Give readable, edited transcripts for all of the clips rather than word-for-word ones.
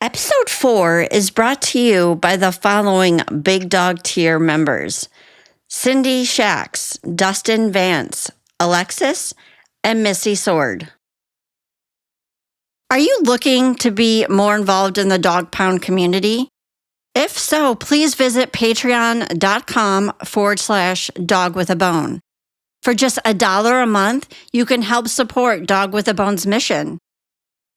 Episode 4 is brought to you by the following Big Dog tier members: Cindy Shax, Dustin Vance, Alexis, and Missy Sword. Are you looking to be more involved in the Dog Pound community? If so, please visit patreon.com/dogwithabone. For just $1 a month, you can help support Dog with a Bone's mission.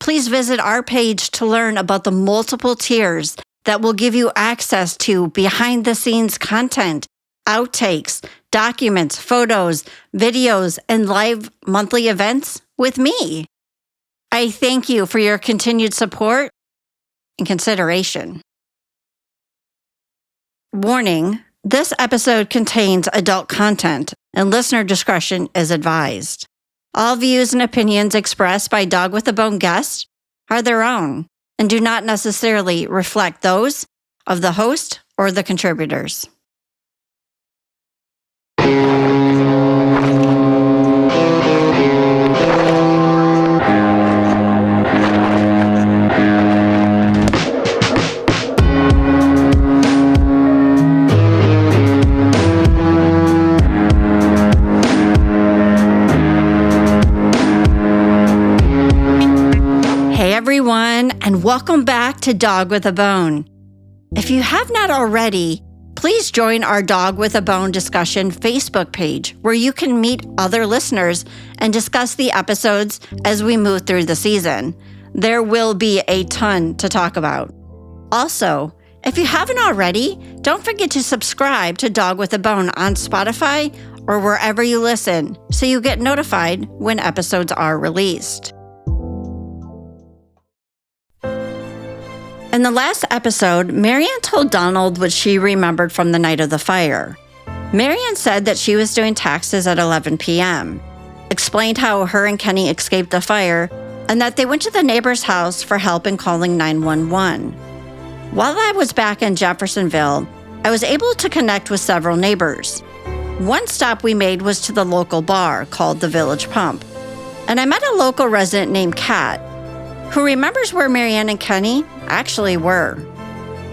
Please visit our page to learn about the multiple tiers that will give you access to behind-the-scenes content, outtakes, documents, photos, videos, and live monthly events with me. I thank you for your continued support and consideration. Warning: this episode contains adult content and listener discretion is advised. All views and opinions expressed by Dog with a Bone guests are their own and do not necessarily reflect those of the host or the contributors. Everyone, and welcome back to Dog with a Bone. If you have not already, please join our Dog with a Bone discussion Facebook page where you can meet other listeners and discuss the episodes as we move through the season. There will be a ton to talk about. Also, if you haven't already, don't forget to subscribe to Dog with a Bone on Spotify or wherever you listen so you get notified when episodes are released. In the last episode, Marianne told Donald what she remembered from the night of the fire. Marianne said that she was doing taxes at 11 p.m., explained how her and Kenny escaped the fire, and that they went to the neighbor's house for help in calling 911. While I was back in Jeffersonville, I was able to connect with several neighbors. One stop we made was to the local bar called the Village Pump, and I met a local resident named Kat, who remembers where Marianne and Kenny actually were.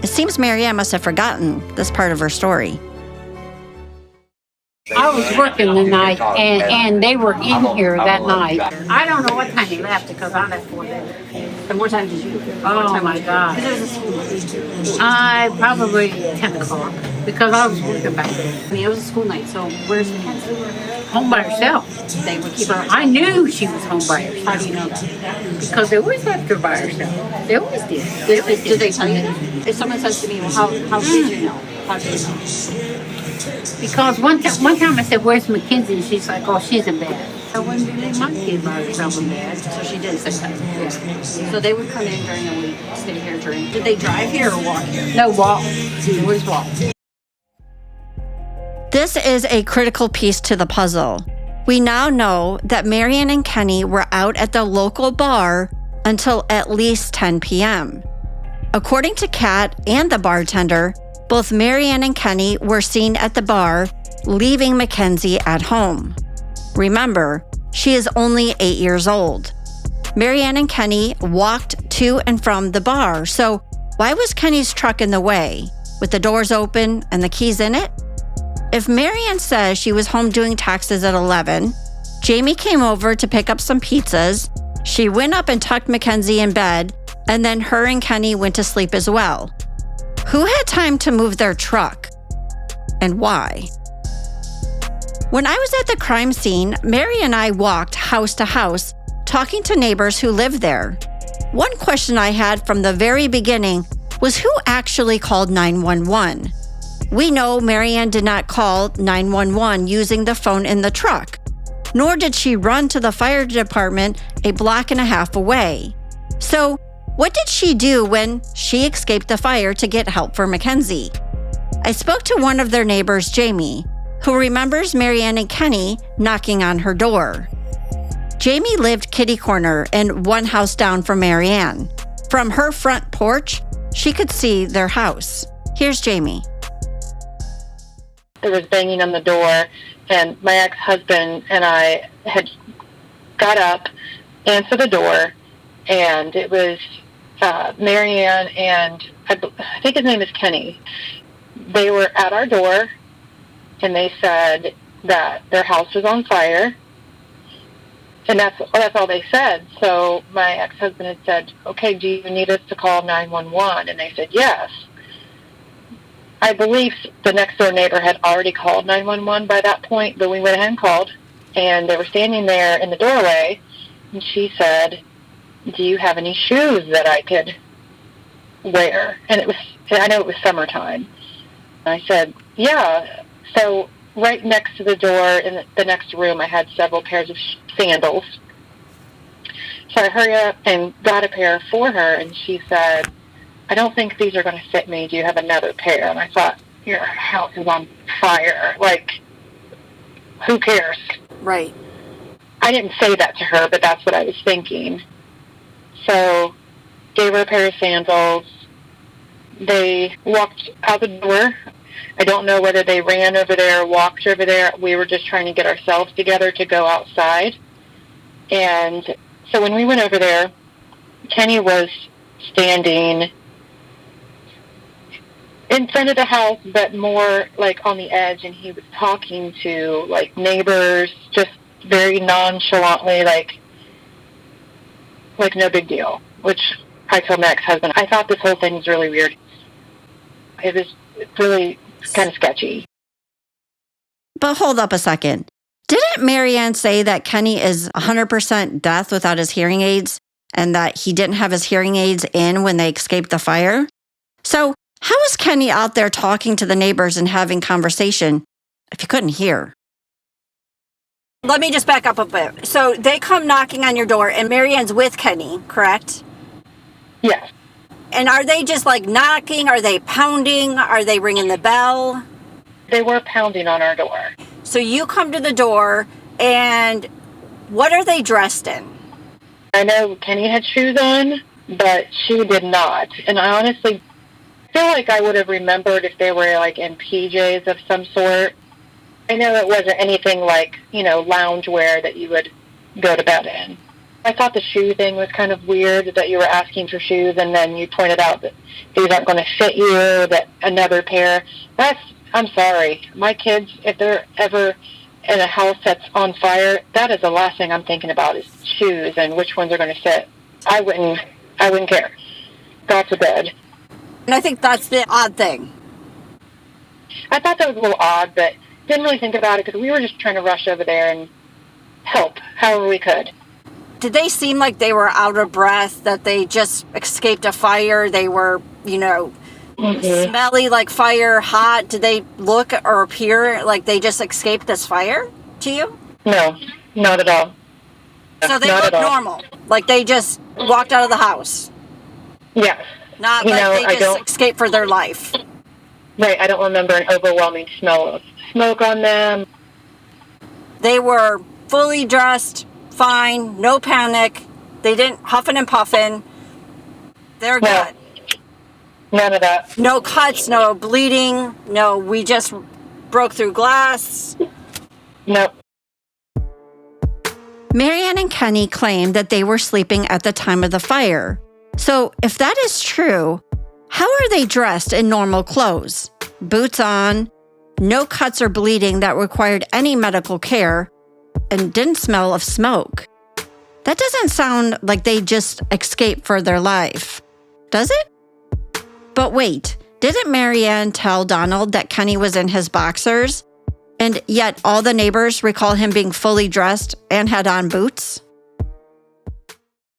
It seems Marianne must have forgotten this part of her story. I was working the night, and they were in here that night. I don't know what time they left because I left for them. And what time did you? Oh my God! Because it was a school night. I probably 10 o'clock because I was working back then. I mean, it was a school night. So where's Mackenzie? Home by herself. They would keep her. I knew she was home by herself. How do you know that? Because they always left her by herself. They always did. Did they tell you? If someone says to me, well, how did you know? How did you know? Because one time I said, "Where's Mackenzie?" And she's like, "Oh, she's in bed." I wouldn't leave my kid by herself in bed. So she did say that. Yeah. So they would come in during the week, stay here during. Did they drive here or walk here? No, walk. They always walk. This is a critical piece to the puzzle. We now know that Marianne and Kenny were out at the local bar until at least 10 p.m. According to Kat and the bartender, both Marianne and Kenny were seen at the bar, leaving Mackenzie at home. Remember, she is only 8 years old. Marianne and Kenny walked to and from the bar, so why was Kenny's truck in the way, with the doors open and the keys in it? If Marianne says she was home doing taxes at 11, Jamie came over to pick up some pizzas, she went up and tucked Mackenzie in bed, and then her and Kenny went to sleep as well. Who had time to move their truck? And why? When I was at the crime scene, Mary and I walked house to house, talking to neighbors who lived there. One question I had from the very beginning was who actually called 911? We know Marianne did not call 911 using the phone in the truck, nor did she run to the fire department a block and a half away. So, what did she do when she escaped the fire to get help for Mackenzie? I spoke to one of their neighbors, Jamie, who remembers Marianne and Kenny knocking on her door. Jamie lived kitty corner and one house down from Marianne. From her front porch, she could see their house. Here's Jamie. There was banging on the door, and my ex-husband and I had got up, answered the door, and it was Marianne and I think his name is Kenny. They were at our door, and they said that their house was on fire. And that's all they said. So my ex-husband had said, okay, do you need us to call 911? And they said, yes. I believe the next door neighbor had already called 911 by that point, but we went ahead and called. And they were standing there in the doorway, and she said, do you have any shoes that I could wear? And I know it was summertime. And I said, yeah. So right next to the door in the next room, I had several pairs of sandals. So I hurried up and got a pair for her, and she said, I don't think these are going to fit me. Do you have another pair? And I thought, your house is on fire. Like, who cares? Right. I didn't say that to her, but that's what I was thinking. So gave her a pair of sandals. They walked out the door. I don't know whether they ran over there or walked over there. We were just trying to get ourselves together to go outside. And so when we went over there, Kenny was standing in front of the house, but more like on the edge, and he was talking to like neighbors, just very nonchalantly, like no big deal, which I told my ex-husband, I thought this whole thing was really weird. It was really kind of sketchy. But hold up a second. Didn't Marianne say that Kenny is 100% deaf without his hearing aids and that he didn't have his hearing aids in when they escaped the fire? So how was Kenny out there talking to the neighbors and having conversation if he couldn't hear? Let me just back up a bit. So they come knocking on your door, and Marianne's with Kenny, correct? Yes. And are they just like knocking? Are they pounding? Are they ringing the bell? They were pounding on our door. So you come to the door, and what are they dressed in? I know Kenny had shoes on, but she did not. And I honestly feel like I would have remembered if they were like in PJs of some sort. I know it wasn't anything like, lounge wear that you would go to bed in. I thought the shoe thing was kind of weird, that you were asking for shoes and then you pointed out that these aren't going to fit you, that another pair. I'm sorry. My kids, if they're ever in a house that's on fire, that is the last thing I'm thinking about is shoes and which ones are going to fit. I wouldn't care. God forbid. And I think that's the odd thing. I thought that was a little odd, but didn't really think about it because we were just trying to rush over there and help however we could. Did they seem like they were out of breath, that they just escaped a fire? They were, smelly like fire, hot? Did they look or appear like they just escaped this fire to you? No, not at all. So they look normal, like they just walked out of the house? Yes. Not like they just escaped for their life? Right, I don't remember an overwhelming smell of smoke on them. They were fully dressed, fine, no panic. They didn't huffing and puffing. They're good. None of that. No cuts, no bleeding, no, we just broke through glass. Nope. Marianne and Kenny claimed that they were sleeping at the time of the fire. So if that is true, how are they dressed in normal clothes? Boots on, no cuts or bleeding that required any medical care, and didn't smell of smoke. That doesn't sound like they just escaped for their life, does it? But wait, didn't Marianne tell Donald that Kenny was in his boxers, and yet all the neighbors recall him being fully dressed and had on boots?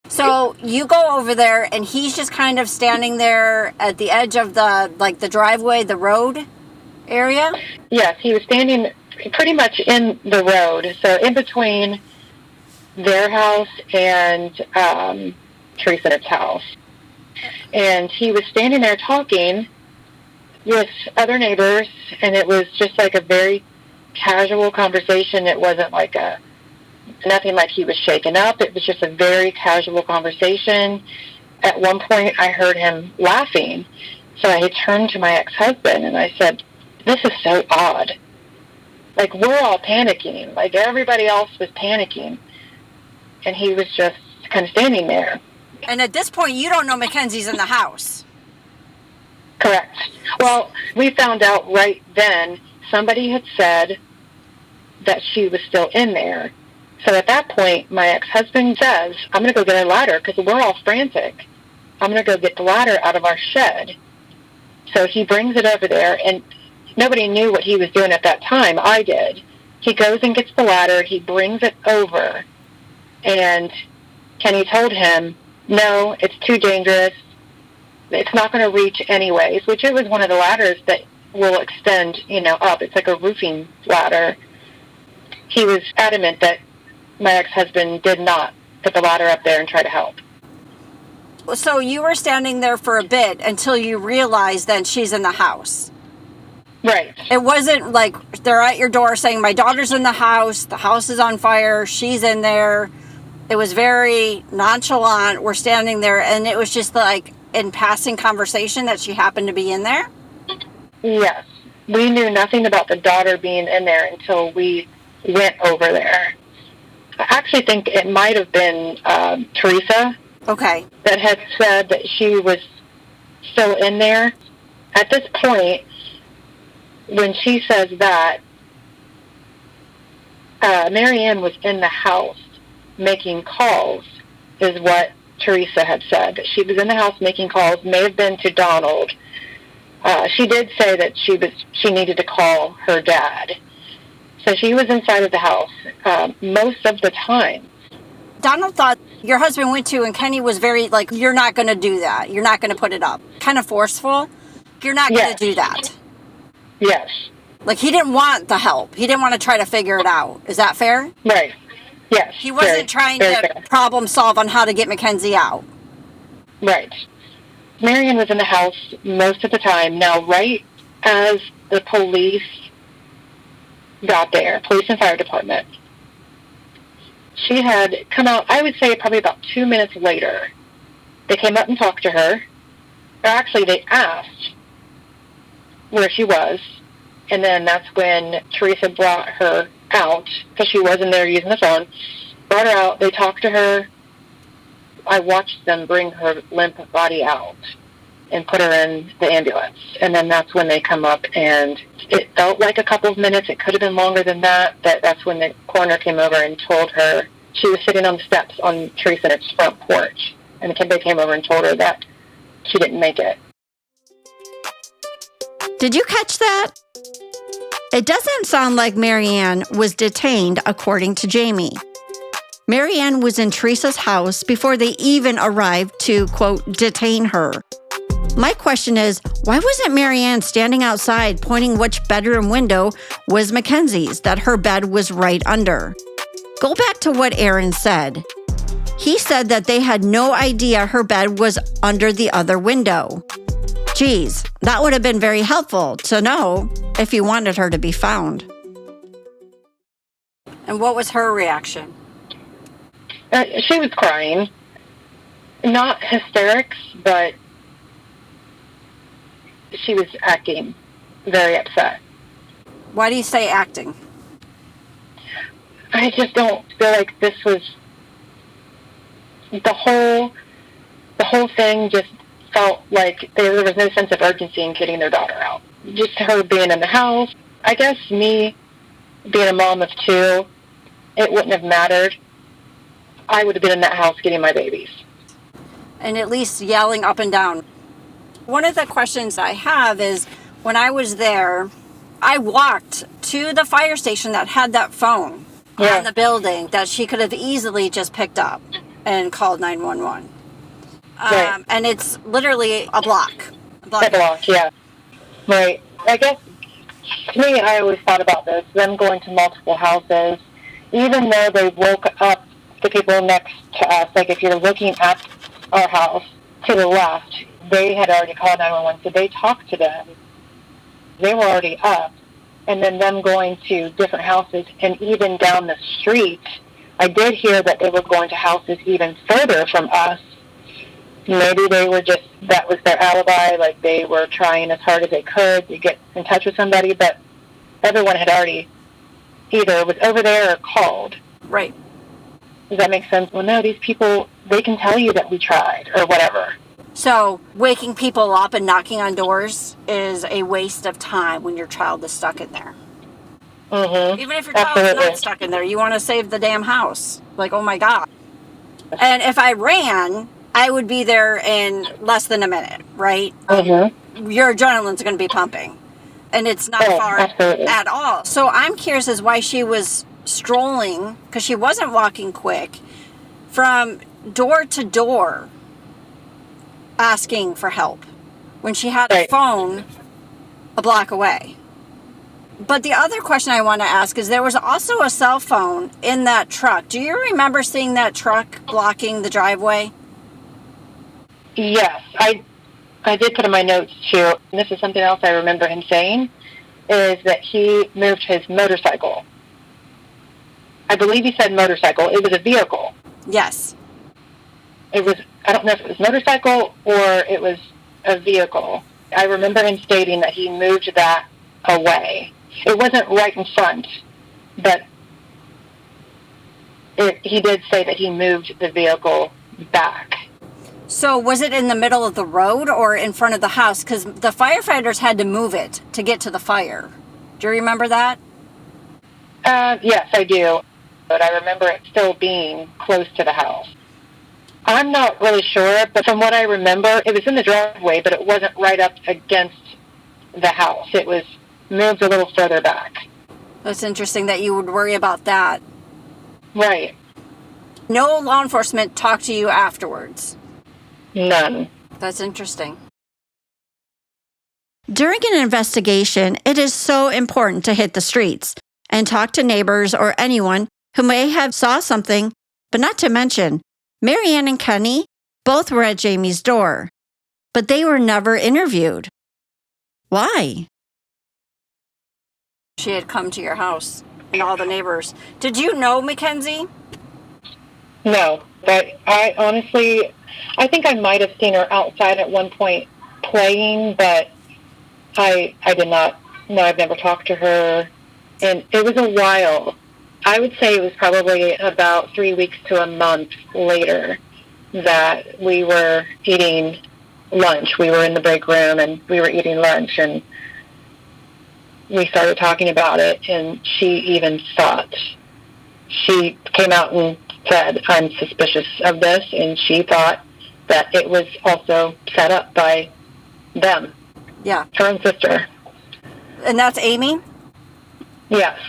So you go over there, and he's just kind of standing there at the edge of the driveway, the road area? Yes, he was standing pretty much in the road, so in between their house and Teresa's house. And he was standing there talking with other neighbors, and it was just like a very casual conversation. It wasn't like nothing like he was shaken up. It was just a very casual conversation. At one point, I heard him laughing. So I turned to my ex-husband, and I said, this is so odd. Like, we're all panicking. Like, everybody else was panicking. And he was just kind of standing there. And at this point, you don't know Mackenzie's in the house. Correct. Well, we found out right then somebody had said that she was still in there. So at that point, my ex-husband says, I'm going to go get a ladder because we're all frantic. I'm going to go get the ladder out of our shed. So he brings it over there, and nobody knew what he was doing at that time. I did. He goes and gets the ladder. He brings it over, and Kenny told him, no, it's too dangerous. It's not going to reach anyways, which it was one of the ladders that will extend, up. It's like a roofing ladder. He was adamant that my ex-husband did not put the ladder up there and try to help. So you were standing there for a bit until you realized that she's in the house. Right. It wasn't like they're at your door saying, my daughter's in the house is on fire, she's in there. It was very nonchalant. We're standing there, and it was just like in passing conversation that she happened to be in there? Yes. We knew nothing about the daughter being in there until we went over there. I actually think it might have been Teresa. Okay. That had said that she was still in there. At this point, when she says that, Marianne was in the house making calls, is what Teresa had said. That she was in the house making calls, may have been to Donald. She did say that she needed to call her dad. So she was inside of the house most of the time. Donald thought your husband went to, and Kenny was very like, you're not going to do that. You're not going to put it up. Kind of forceful. You're not going to do that. Yes. Like, he didn't want the help. He didn't want to try to figure it out. Is that fair? Right. Yes. He wasn't trying to problem solve on how to get Mackenzie out. Right. Marianne was in the house most of the time. Now, right as the police got there, police and fire department, she had come out, I would say probably about 2 minutes later. They came up and talked to her. Or actually, they asked where she was, and then that's when Teresa brought her out, because she wasn't there using the phone, brought her out, they talked to her. I watched them bring her limp body out and put her in the ambulance, and then that's when they come up, and it felt like a couple of minutes. It could have been longer than that, but that's when the coroner came over and told her. She was sitting on the steps on Teresa's front porch, and they came over and told her that she didn't make it. Did you catch that? It doesn't sound like Marianne was detained, according to Jamie. Marianne was in Teresa's house before they even arrived to, quote, detain her. My question is, why wasn't Marianne standing outside pointing which bedroom window was Mackenzie's that her bed was right under? Go back to what Aaron said. He said that they had no idea her bed was under the other window. Geez, that would have been very helpful to know if you wanted her to be found. And what was her reaction? She was crying. Not hysterics, but she was acting very upset. Why do you say acting? I just don't feel like this was the whole thing. Just felt like there was no sense of urgency in getting their daughter out. Just her being in the house. I guess me being a mom of two, it wouldn't have mattered. I would have been in that house getting my babies. And at least yelling up and down. One of the questions I have is, when I was there, I walked to the fire station that had that phone on the building that she could have easily just picked up and called 911. Right. And it's literally a block. A block, yeah. Right. I guess, to me, I always thought about this, them going to multiple houses, even though they woke up the people next to us. Like, if you're looking at our house to the left, they had already called 911, so they talked to them. They were already up. And then them going to different houses, and even down the street, I did hear that they were going to houses even further from us. Maybe they were just, that was their alibi, like they were trying as hard as they could to get in touch with somebody, but everyone had already either was over there or called. Right. Does that make sense? Well, no, these people, they can tell you that we tried or whatever. So waking people up and knocking on doors is a waste of time when your child is stuck in there. Mm-hmm. Even if your child's not stuck in there, you want to save the damn house. Like, oh my God. And if I ran, I would be there in less than a minute, right? Mm-hmm. Your adrenaline's going to be pumping. And it's not far at all. So I'm curious as why she was strolling, because she wasn't walking quick, from door to door asking for help when she had a phone a block away. But the other question I want to ask is there was also a cell phone in that truck. Do you remember seeing that truck blocking the driveway? Yes, I did put in my notes too. And this is something else I remember him saying, is that he moved his motorcycle. I believe he said motorcycle. It was a vehicle. Yes. It was, I don't know if it was motorcycle or it was a vehicle. I remember him stating that he moved that away. It wasn't right in front, but he did say that he moved the vehicle back. So was it in the middle of the road or in front of the house? Because the firefighters had to move it to get to the fire. Do you remember that? Yes, I do. But I remember it still being close to the house. I'm not really sure, but from what I remember, it was in the driveway, but it wasn't right up against the house. It was moved a little further back. That's interesting that you would worry about that. Right. No law enforcement talked to you afterwards? None. That's interesting. During an investigation, it is so important to hit the streets and talk to neighbors or anyone who may have saw something, but not to mention, Marianne and Kenny both were at Jamie's door, but they were never interviewed. Why? She had come to your house and all the neighbors. Did you know Mackenzie? No, but I honestly, I think I might have seen her outside at one point playing, but I did not. No, I've never talked to her. And it was a while. I would say it was probably about 3 weeks to a month later that we were eating lunch. We were in the break room and we were eating lunch, and we started talking about it, and she even thought, she came out and said, I'm suspicious of this, and she thought that it was also set up by them. Yeah. Her own sister. And that's Amy? Yes.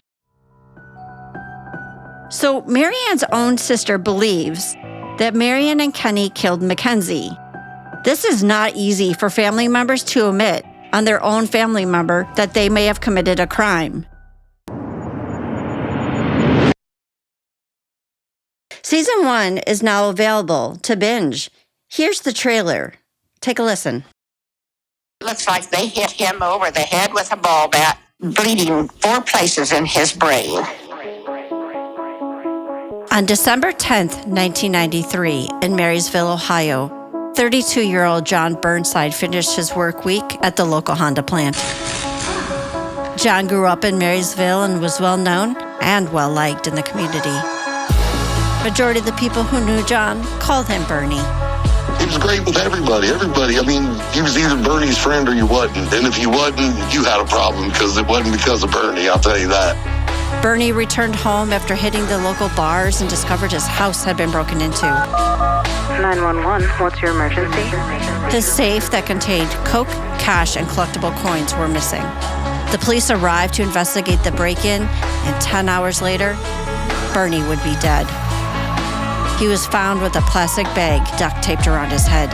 So Marianne's own sister believes that Marianne and Kenny killed Mackenzie. This is not easy for family members to admit on their own family member that they may have committed a crime. Season 1 is now available to binge. Here's the trailer. Take a listen. Looks like they hit him over the head with a ball bat, bleeding 4 places in his brain. On December 10th, 1993, in Marysville, Ohio, 32-year-old John Burnside finished his work week at the local Honda plant. John grew up in Marysville and was well-known and well-liked in the community. Majority of the people who knew John called him Bernie. He was great with everybody. I mean, he was either Bernie's friend or you wasn't. And if you wasn't, you had a problem because it wasn't because of Bernie, I'll tell you that. Bernie returned home after hitting the local bars and discovered his house had been broken into. 911, what's your emergency? His safe that contained coke, cash, and collectible coins were missing. The police arrived to investigate the break-in, and 10 hours later, Bernie would be dead. He was found with a plastic bag duct taped around his head.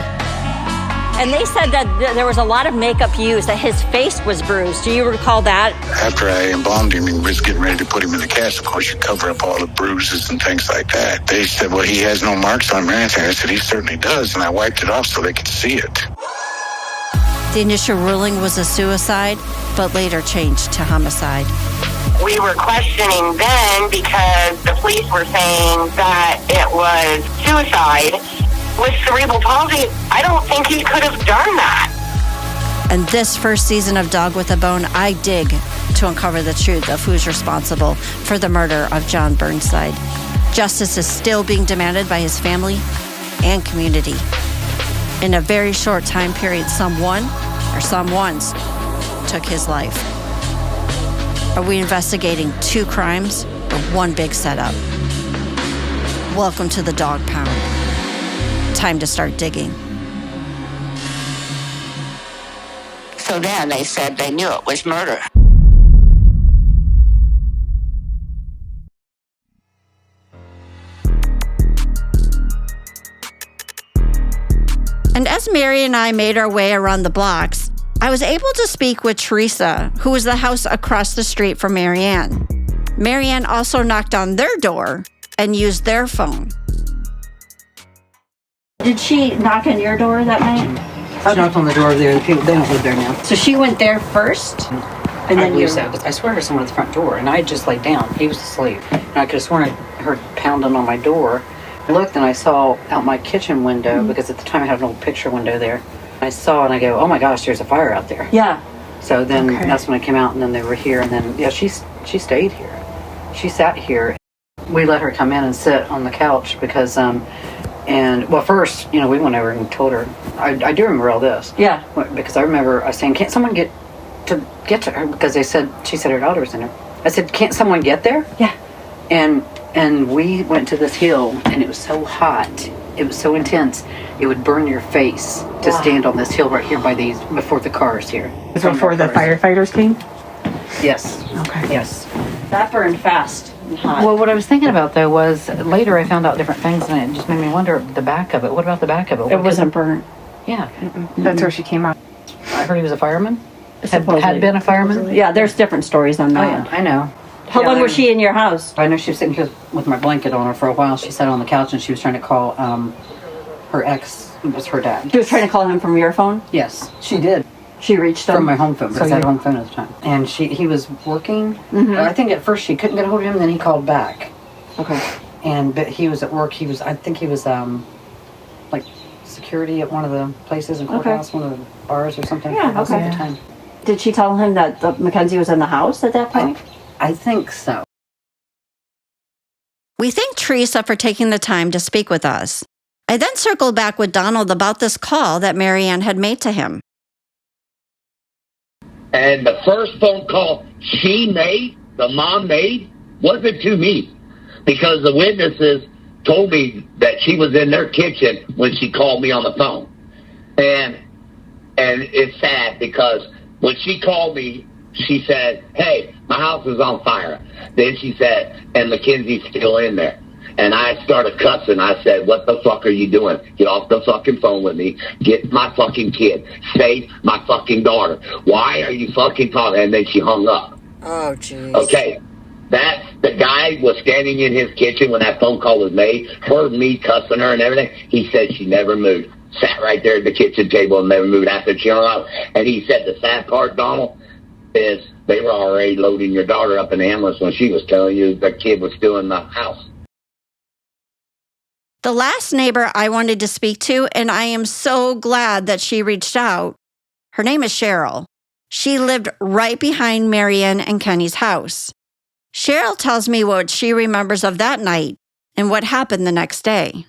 And they said that there was a lot of makeup used, that his face was bruised. Do you recall that? After I embalmed him and was getting ready to put him in the cast, of course, you cover up all the bruises and things like that. They said, well, he has no marks on him or anything. I said, he certainly does. And I wiped it off so they could see it. The initial ruling was a suicide, but later changed to homicide. We were questioning then because the police were saying that it was suicide. With cerebral palsy, I don't think he could have done that. And this first season of Dog with a Bone, I dig to uncover the truth of who's responsible for the murder of John Burnside. Justice is still being demanded by his family and community. In a very short time period, someone or someones took his life. Are we investigating 2 crimes or one big setup? Welcome to the Dog Pound. Time to start digging. So then they said they knew it was murder. And as Mary and I made our way around the blocks, I was able to speak with Teresa, who was the house across the street from Marianne. Marianne also knocked on their door and used their phone. Did she knock on your door that night? I knocked on the door there. The people, they don't live there now. So she went there first? And then you said, I swear I heard someone at the front door, and I had just laid down. He was asleep. And I could have sworn I heard pounding on my door. I looked and I saw out my kitchen window, because at the time I had an old picture window there. I saw and I go, oh my gosh, there's a fire out there. Yeah. So then that's when I came out, and then they were here, and then, yeah, she stayed here. She sat here. We let her come in and sit on the couch because, well, first, we went over and told her. I do remember all this. Yeah. Because I remember us saying, can't someone get to her? Because she said her daughter was in there. I said, can't someone get there? Yeah. And we went to this hill, and it was so hot. It was so intense. It would burn your face to stand on this hill right here before the cars here. Before the firefighters came? Yes. Okay. Yes. That burned fast and hot. Well, what I was thinking about, though, was later I found out different things, and it just made me wonder the back of it. What about the back of it? It wasn't burnt. Yeah. That's where she came out. I heard he was a fireman. Supposedly. Had been a fireman? Yeah, there's different stories on Oh, that. yeah, I know. How long was she in your house? I know she was sitting here with my blanket on her for a while. She sat on the couch and she was trying to call her ex. It was her dad. She was trying to call him from your phone? Yes, she did. She reached him? From my home phone, because I had a home phone at the time. And he was working. I think at first she couldn't get a hold of him, then he called back. Okay. But he was at work. I think he was like security at one of the places in courthouse, one of the bars or something. Yeah, okay. At the time. Did she tell him that Mackenzie was in the house at that point? I think so. We thank Teresa for taking the time to speak with us. I then circled back with Donald about this call that Marianne had made to him. And the first phone call the mom made, wasn't to me. Because the witnesses told me that she was in their kitchen when she called me on the phone. And it's sad because when she called me, she said, hey, my house is on fire. Then she said, and Mackenzie's still in there. And I started cussing. I said, what the fuck are you doing? Get off the fucking phone with me. Get my fucking kid. Save my fucking daughter. Why are you fucking talking? And then she hung up. Oh, jeez. Okay. The guy was standing in his kitchen when that phone call was made, heard me cussing her and everything. He said she never moved. Sat right there at the kitchen table and never moved after she hung up. And he said the sad part, Donald, is they were already loading your daughter up in the ambulance when she was telling you the kid was still in the house. The last neighbor I wanted to speak to, and I am so glad that she reached out, her name is Cheryl. She lived right behind Marianne and Kenny's house. Cheryl tells me what she remembers of that night and what happened the next day.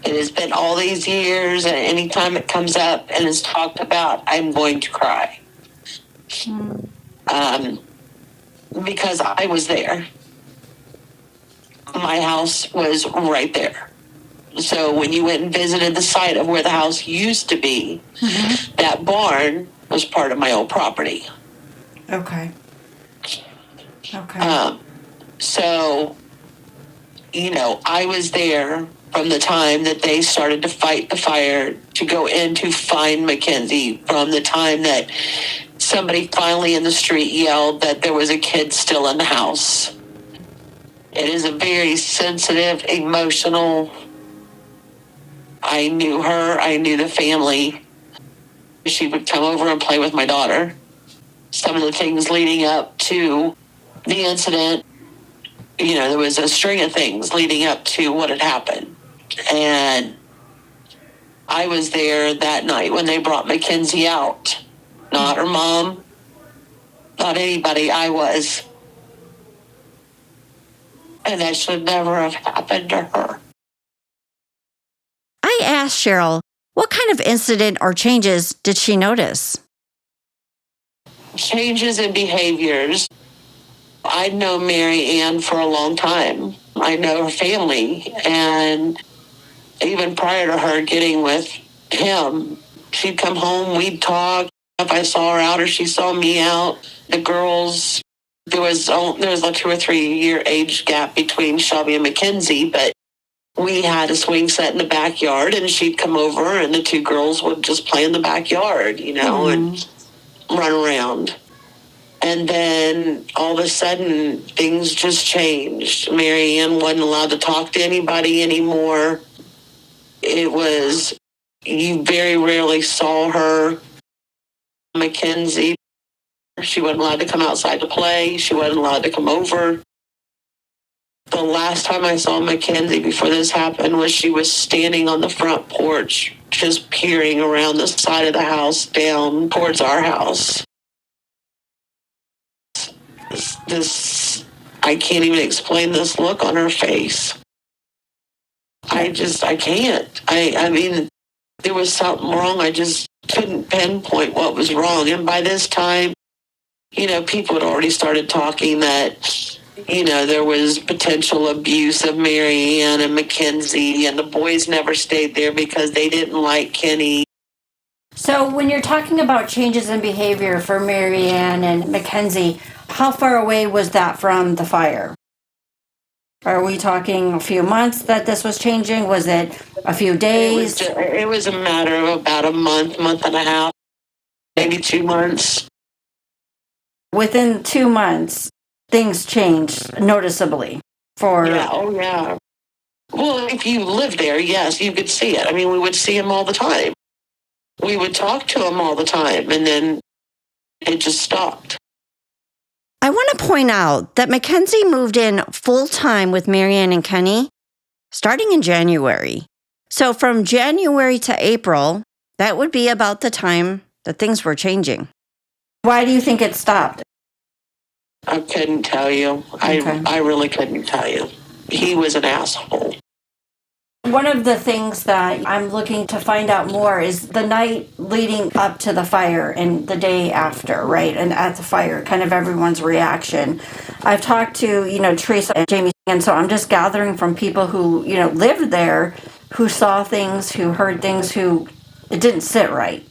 It has been all these years, and anytime it comes up and is talked about, I'm going to cry. Because I was there. My house was right there. So when you went and visited the site of where the house used to be, that barn was part of my old property. Okay. So, I was there from the time that they started to fight the fire to go in to find Mackenzie, from the time that somebody finally in the street yelled that there was a kid still in the house. It is a very sensitive, emotional. I knew her. I knew the family. She would come over and play with my daughter. Some of the things leading up to the incident, there was a string of things leading up to what had happened. And I was there that night when they brought Mackenzie out. Not her mom, not anybody. I was. And that should never have happened to her. I asked Cheryl, what kind of incident or changes did she notice? Changes in behaviors. I'd known Mary Ann for a long time. I know her family, and even prior to her getting with him, she'd come home, we'd talk. If I saw her out or she saw me out, the girls, there was a 2 or 3 year age gap between Shelby and Mackenzie, but we had a swing set in the backyard, and she'd come over and the 2 girls would just play in the backyard, and run around. And then all of a sudden, things just changed. Mary Ann wasn't allowed to talk to anybody anymore. It was, you very rarely saw her. Mackenzie, she wasn't allowed to come outside to play. She wasn't allowed to come over. The last time I saw Mackenzie before this happened was she was standing on the front porch, just peering around the side of the house down towards our house. I can't even explain this look on her face. I can't. I mean, there was something wrong. I just couldn't pinpoint what was wrong. And by this time, people had already started talking that, there was potential abuse of Mary Ann and Mackenzie, and the boys never stayed there because they didn't like Kenny. So when you're talking about changes in behavior for Mary Ann and Mackenzie, how far away was that from the fire? Are we talking a few months that this was changing? Was it a few days? It was a matter of about a month and a half, maybe 2 months. Within 2 months, things changed noticeably for... Yeah, oh yeah. Well, if you lived there, yes, you could see it. I mean, we would see him all the time. We would talk to him all the time, and then it just stopped. I want to point out that Mackenzie moved in full-time with Mary Ann and Kenny starting in January. So from January to April, that would be about the time that things were changing. Why do you think it stopped? I couldn't tell you. Okay. I really couldn't tell you. He was an asshole. One of the things that I'm looking to find out more is the night leading up to the fire and the day after, right? And at the fire, kind of everyone's reaction. I've talked to, Teresa and Jamie, and so I'm just gathering from people who, lived there, who saw things, who heard things, who it didn't sit right?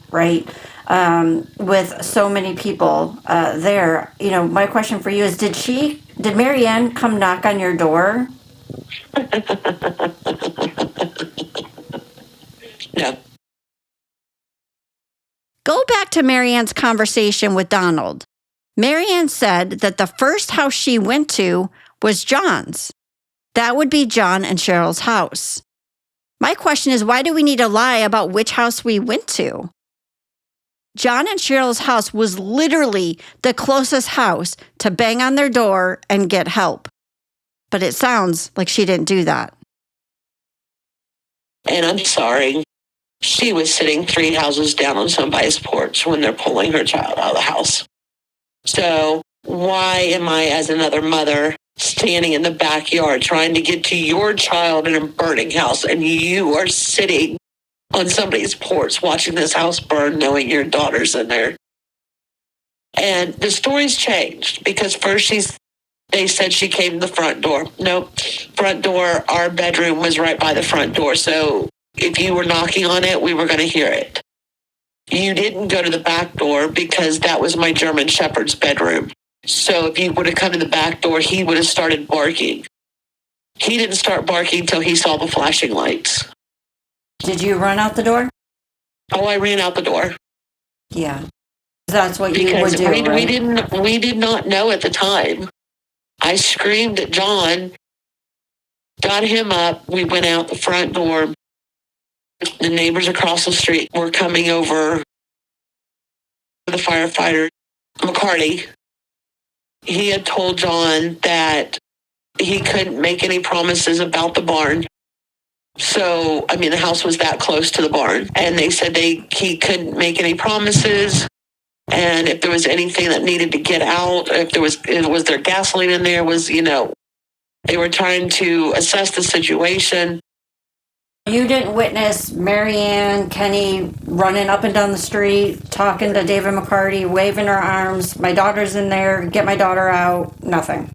With so many people there. My question for you is, did Mary Ann come knock on your door? No. Go back to Mary Ann's conversation with Donald. Mary Ann said that the first house she went to was John's. That would be John and Cheryl's house. My question is, why do we need to lie about which house we went to? John and Cheryl's house was literally the closest house to bang on their door and get help. But it sounds like she didn't do that. And I'm sorry. She was sitting 3 houses down on somebody's porch when they're pulling her child out of the house. So why am I, as another mother, standing in the backyard trying to get to your child in a burning house, and you are sitting on somebody's porch watching this house burn, knowing your daughter's in there? And the story's changed, because first they said she came to the front door. Nope. Front door, our bedroom was right by the front door. So if you were knocking on it, we were going to hear it. You didn't go to the back door because that was my German Shepherd's bedroom. So if you would have come to the back door, he would have started barking. He didn't start barking until he saw the flashing lights. Did you run out the door? Oh, I ran out the door. Yeah. That's what you Because would do, right? we did not know at the time. I screamed at John, got him up. We went out the front door. The neighbors across the street were coming over. The firefighter, McCarty, he had told John that he couldn't make any promises about the barn. So, the house was that close to the barn. And they said he couldn't make any promises. And if there was anything that needed to get out, if there was gasoline in there, They were trying to assess the situation. You didn't witness Marianne, Kenny running up and down the street, talking to David McCarty, waving her arms. My daughter's in there. Get my daughter out. Nothing.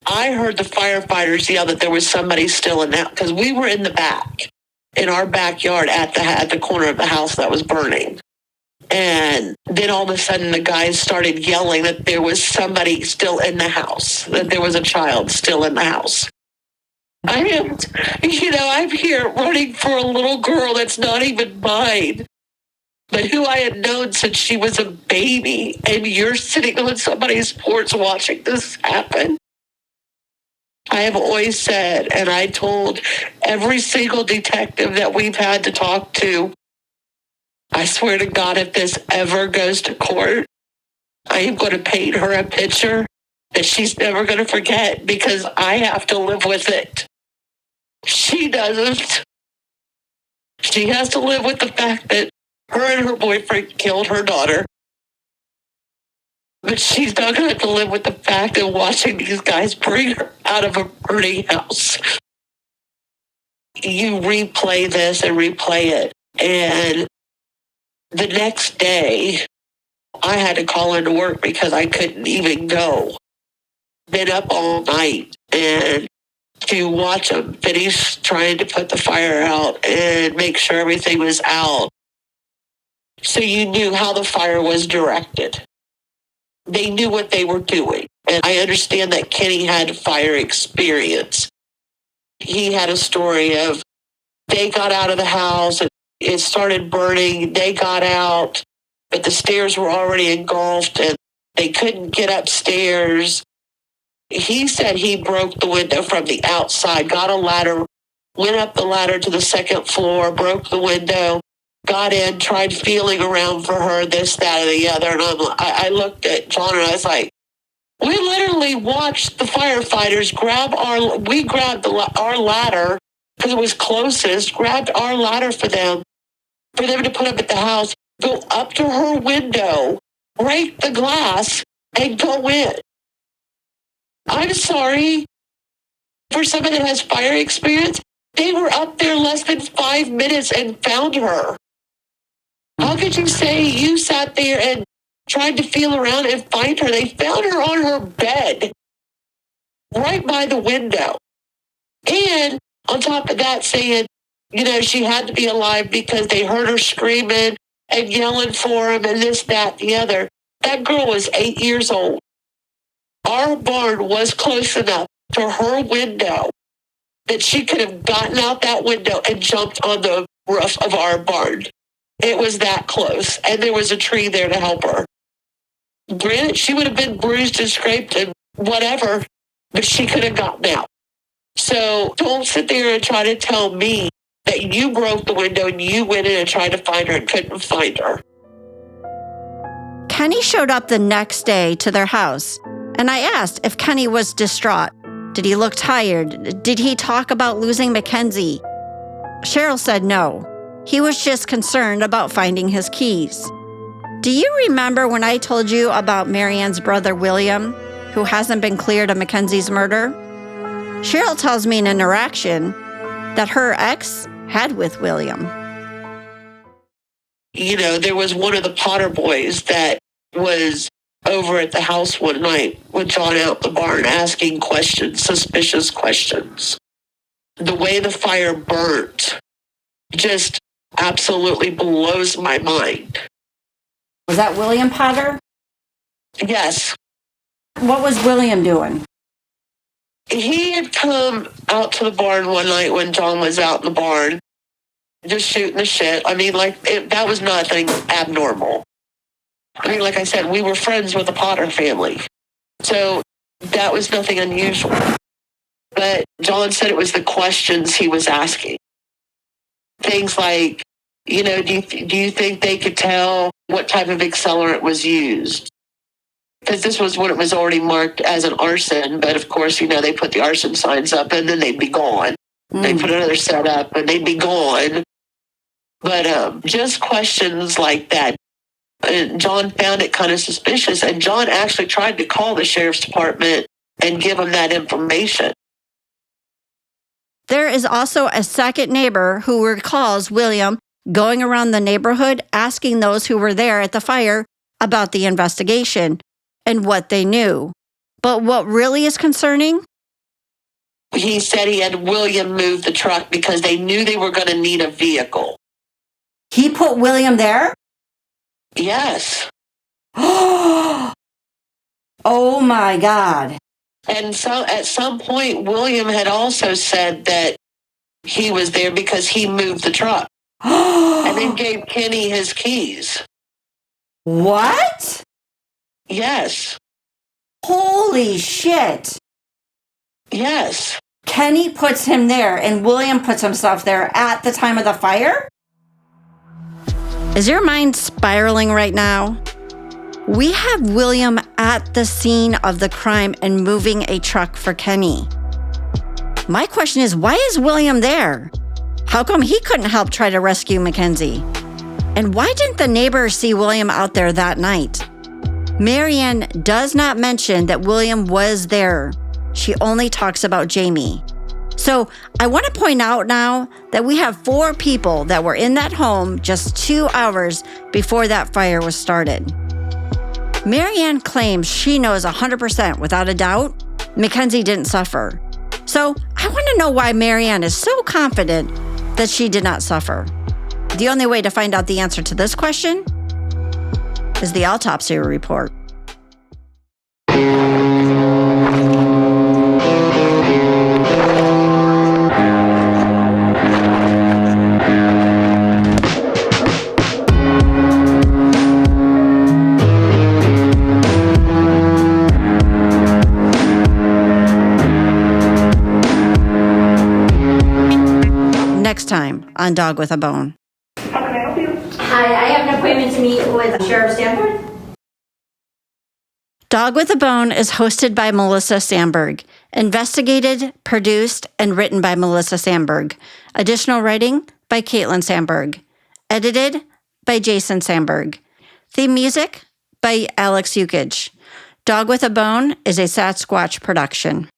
I heard the firefighters yell that there was somebody still in that, because we were in the back, in our backyard at the corner of the house that was burning. And then all of a sudden the guys started yelling that there was somebody still in the house, that there was a child still in the house. I'm here running for a little girl that's not even mine, but who I had known since she was a baby, and you're sitting on somebody's porch watching this happen. I have always said, and I told every single detective that we've had to talk to, I swear to God, if this ever goes to court, I am going to paint her a picture that she's never going to forget, because I have to live with it. She doesn't. She has to live with the fact that her and her boyfriend killed her daughter. But she's not going to have to live with the fact of watching these guys bring her out of a burning house. You replay this and replay it. And the next day, I had to call into work because I couldn't even go. Been up all night and to watch them finish trying to put the fire out and make sure everything was out. So you knew how the fire was directed. They knew what they were doing. And I understand that Kenny had fire experience. He had a story of they got out of the house and it started burning. They got out, but the stairs were already engulfed and they couldn't get upstairs. He said he broke the window from the outside, got a ladder, went up the ladder to the second floor, broke the window, got in, tried feeling around for her, this, that, or the other. And I looked at John and I was like, we literally watched the firefighters grabbed our ladder because it was closest, grabbed our ladder for them to put up at the house, go up to her window, break the glass, and go in. I'm sorry, for someone that has fire experience, they were up there less than 5 minutes and found her. How could you say you sat there and tried to feel around and find her? They found her on her bed, right by the window. And on top of that, saying, she had to be alive because they heard her screaming and yelling for him and this, that, the other. That girl was 8 years old. Our barn was close enough to her window that she could have gotten out that window and jumped on the roof of our barn. It was that close. And there was a tree there to help her. Granted, she would have been bruised and scraped and whatever, but she could have gotten out. So don't sit there and try to tell me that you broke the window and you went in and tried to find her and couldn't find her. Kenny showed up the next day to their house, and I asked if Kenny was distraught. Did he look tired? Did he talk about losing Mackenzie? Cheryl said no. He was just concerned about finding his keys. Do you remember when I told you about Marianne's brother, William, who hasn't been cleared of Mackenzie's murder? Cheryl tells me in an interaction that her ex had with William. There was one of the Potter boys that was over at the house one night with John out the barn asking questions, suspicious questions. The way the fire burnt just absolutely blows my mind. Was that William Potter? Yes. What was William doing? He had come out to the barn one night when John was out in the barn, just shooting the shit. That was nothing abnormal. Like I said, we were friends with the Potter family. So that was nothing unusual. But John said it was the questions he was asking. Things like, do you think they could tell what type of accelerant was used? Because this was when it was already marked as an arson. But of course, they put the arson signs up and then they'd be gone. They put another set up and they'd be gone. But just questions like that. And John found it kind of suspicious. And John actually tried to call the sheriff's department and give them that information. There is also a second neighbor who recalls William going around the neighborhood asking those who were there at the fire about the investigation and what they knew. But what really is concerning? He said he had William move the truck because they knew they were going to need a vehicle. He put William there? Yes. Oh my God. And so at some point, William had also said that he was there because he moved the truck. And then gave Kenny his keys. What? Yes. Holy shit. Yes. Kenny puts him there and William puts himself there at the time of the fire? Is your mind spiraling right now? We have William at the scene of the crime and moving a truck for Kenny. My question is, why is William there? How come he couldn't help try to rescue Mackenzie? And why didn't the neighbors see William out there that night? Marianne does not mention that William was there. She only talks about Jamie. So I want to point out now that we have 4 people that were in that home just 2 hours before that fire was started. Marianne claims she knows 100% without a doubt Mackenzie didn't suffer. So I want to know why Marianne is so confident that she did not suffer. The only way to find out the answer to this question is the autopsy report. Next time on Dog with a Bone. Hi, I have an appointment to meet with Sheriff Stanford. Dog with a Bone is hosted by Melissa Sandberg, investigated, produced, and written by Melissa Sandberg. Additional writing by Caitlin Sandberg. Edited by Jason Sandberg. Theme music by Alex Yukich. Dog with a Bone is a Sasquatch production.